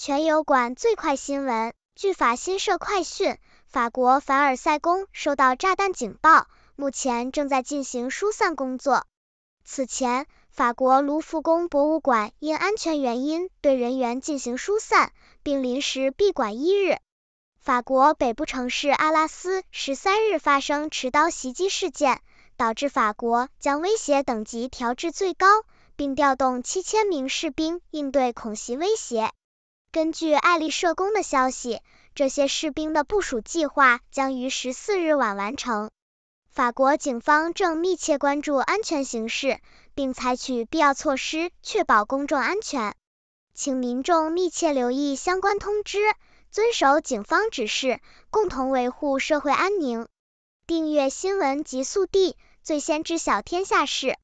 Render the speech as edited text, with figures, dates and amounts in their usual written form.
全油管最快新闻，据法新社快讯，法国凡尔赛宫收到炸弹警报，目前正在进行疏散工作。此前，法国卢浮宫博物馆因安全原因对人员进行疏散，并临时闭馆1日。法国北部城市阿拉斯13日发生持刀袭击事件，导致法国将威胁等级调至最高，并调动7000名士兵应对恐袭威胁。根据爱丽舍宫的消息，这些士兵的部署计划将于14日晚完成。法国警方正密切关注安全形势，并采取必要措施确保公众安全。请民众密切留意相关通知，遵守警方指示，共同维护社会安宁。订阅新闻极速递，最先知晓天下事。